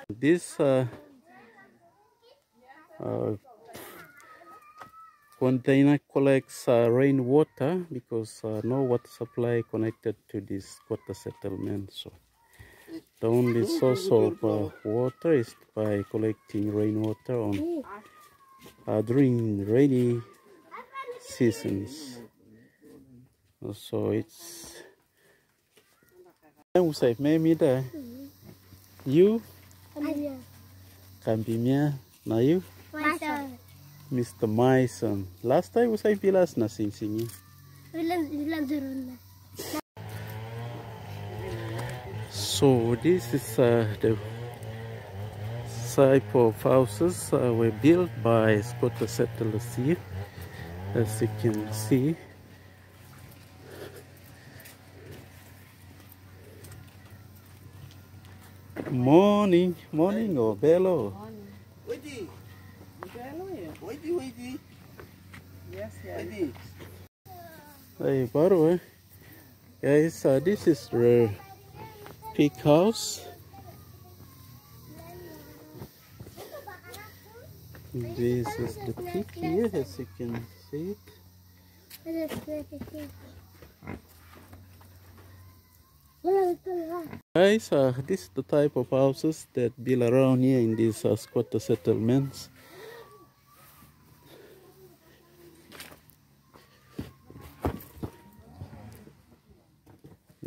This container collects rainwater because no water supply connected to this quarter settlement. So the only source of water is by collecting rainwater on during rainy seasons. So it's say maybe the you can be me now you Mr. Mason. Last time was I bilas na sing. So this is the type of houses were built by squatter settlers here, as you can see. Morning, or bello. Yes, Hey, by the way, guys, this is the pig house. This is the pig here, as you can see it. Guys, this is the type of houses that build around here in these squatter settlements.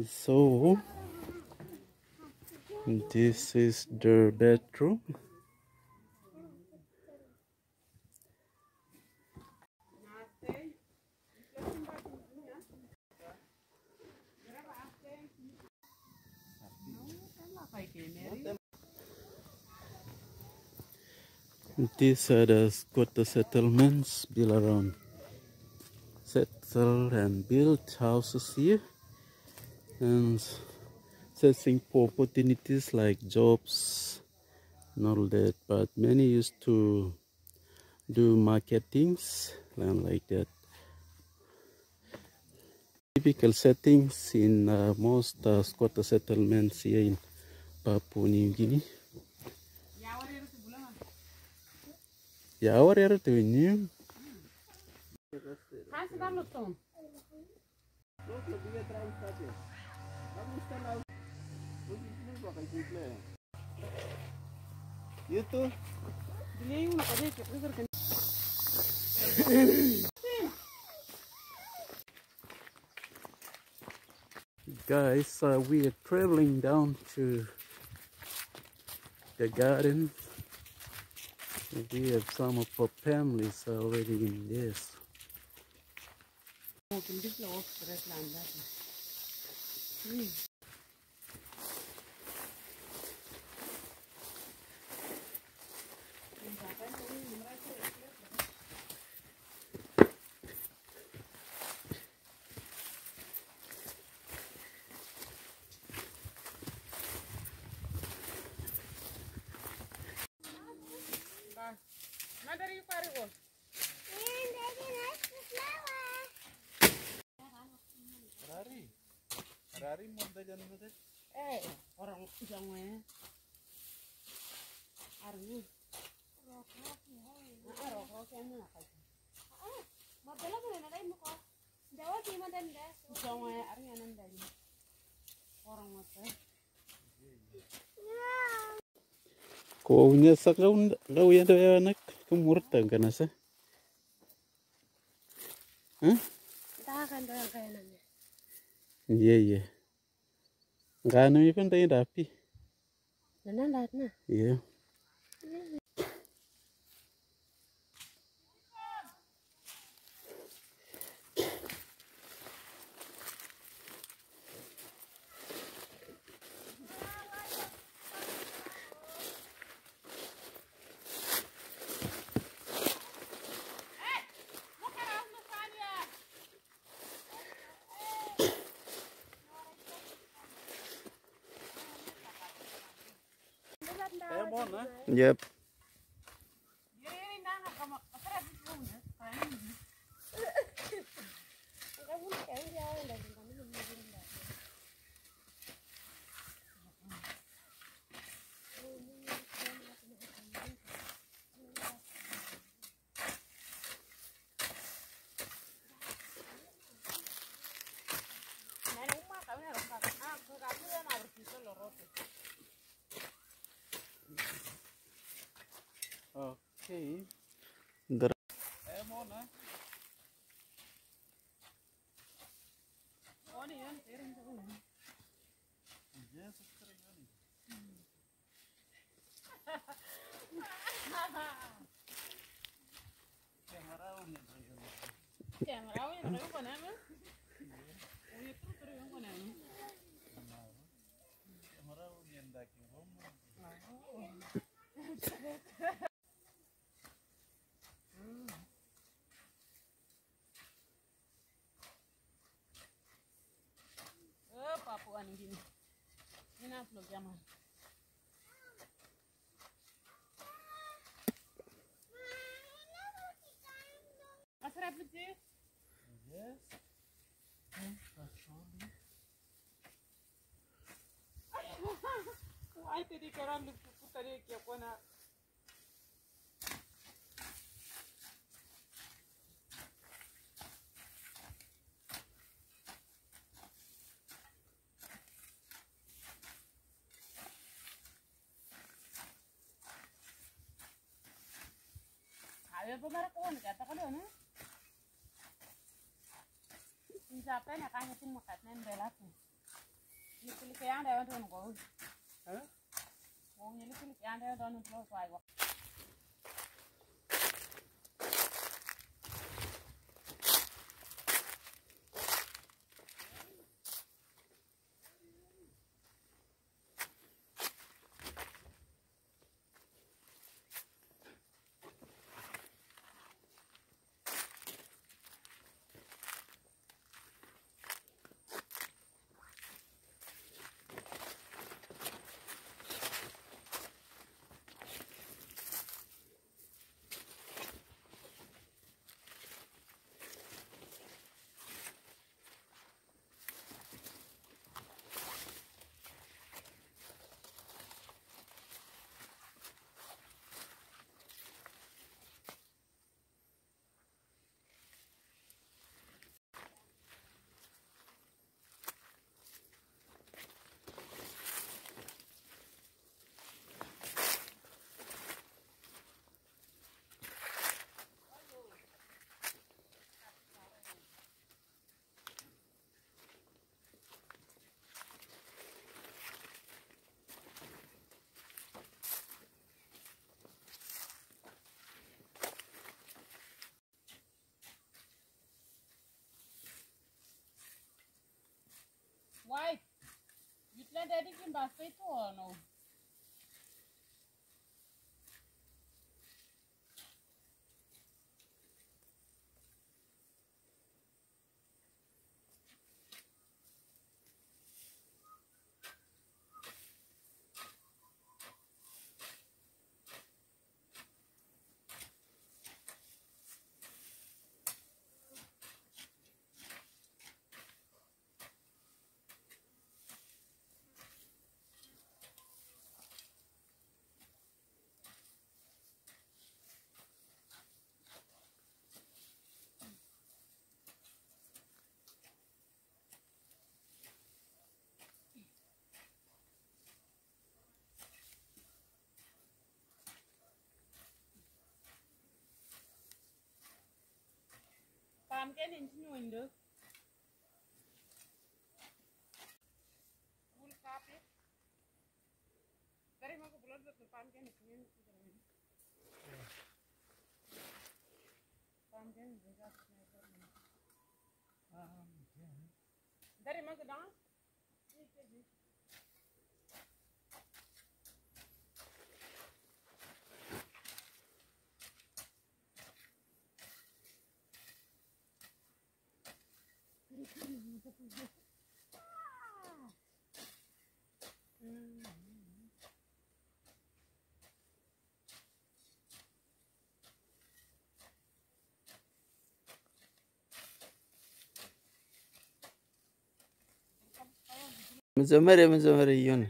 So this is the bedroom. These are the squatter settlements built around settled and built houses here, and searching for opportunities like jobs and all that. But many used to do marketings and like that. Typical settings in most squatter settlements here in Papua New Guinea. Yeah, what are you doing? You too? Guys, we are traveling down to the garden. We have some of our families already in this. Rari mau jalan mana? Orang jangan. Arus. Rok ni apa? Modal apa ni? Ada muka. Jawab di mana dah? Jangan arnya nanda ni. Orang macam. Kau punya sakau yang tu anak kemurta kan asa? Tak akan dah kayak nanya. Iya. Nggak anu kan tadi rapi. Nana lihat na. Iya. Yep. The Papua New Guinea. Ina vlog jaman. Masarap betul? yes. Why tadi korang lupa tadi kaya apa nak? Ayo pemara kawan kata kalau ni. Siapa nak kaya tim makat nen belatu. Ni pilih kaya anda yang tuan kau. Oh ni pilih kaya anda yang tuan pulau suai kau. Why? You plan that in basket or no? Pumpkin in the window. Full carpet. Very much blood with the pumpkin is in the window. Pumpkin is just very much down. መጀመሪያ ይሁን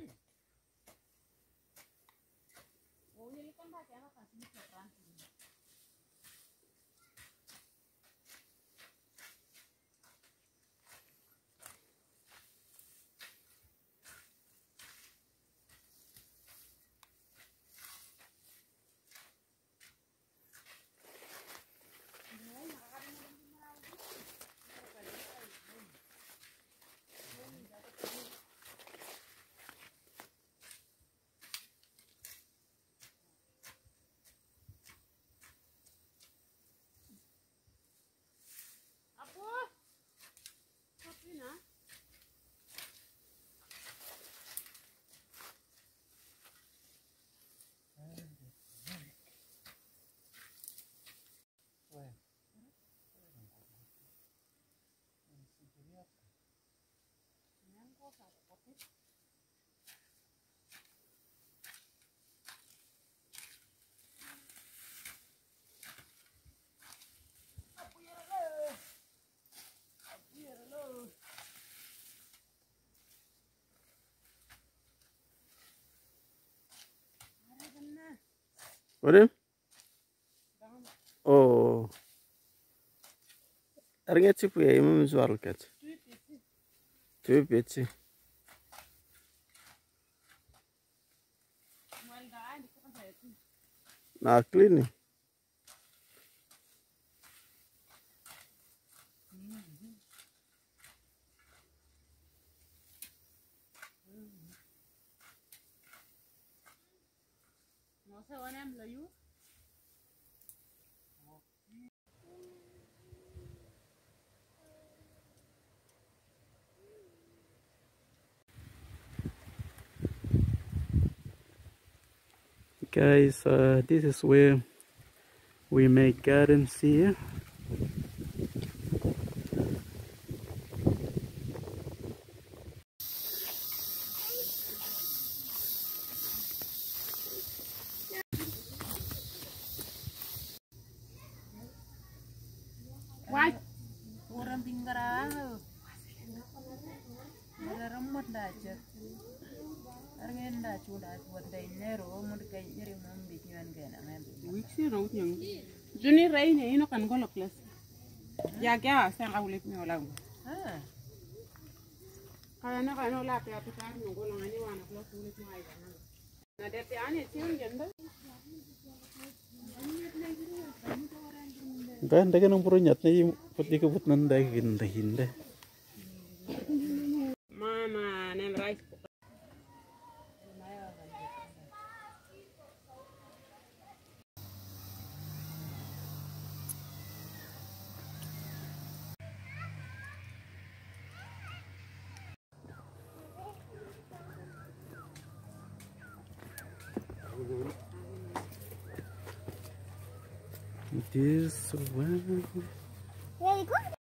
What? Oh. Arnget sipu ya imu mzual kat. Tuwe peti. Na clean. Guys, this is where we make gardens here. Why? Orang tinggal ramot daje. Argen da chuda buat dai nero mun kai nyeri mun bi nyan gena ngambi. Wiksi ro nyang. Juni rai ne ino kan golo class. Ya kya sen awlit mi ola. Kaya na kaya ola pe apitar no golo ngani wana class ulit mo ay gana. Na dete ane tiun genda. Dan daga nang puro nyat na putih kebut nanda hinda hinda. Mama nem rice. This one. Very good.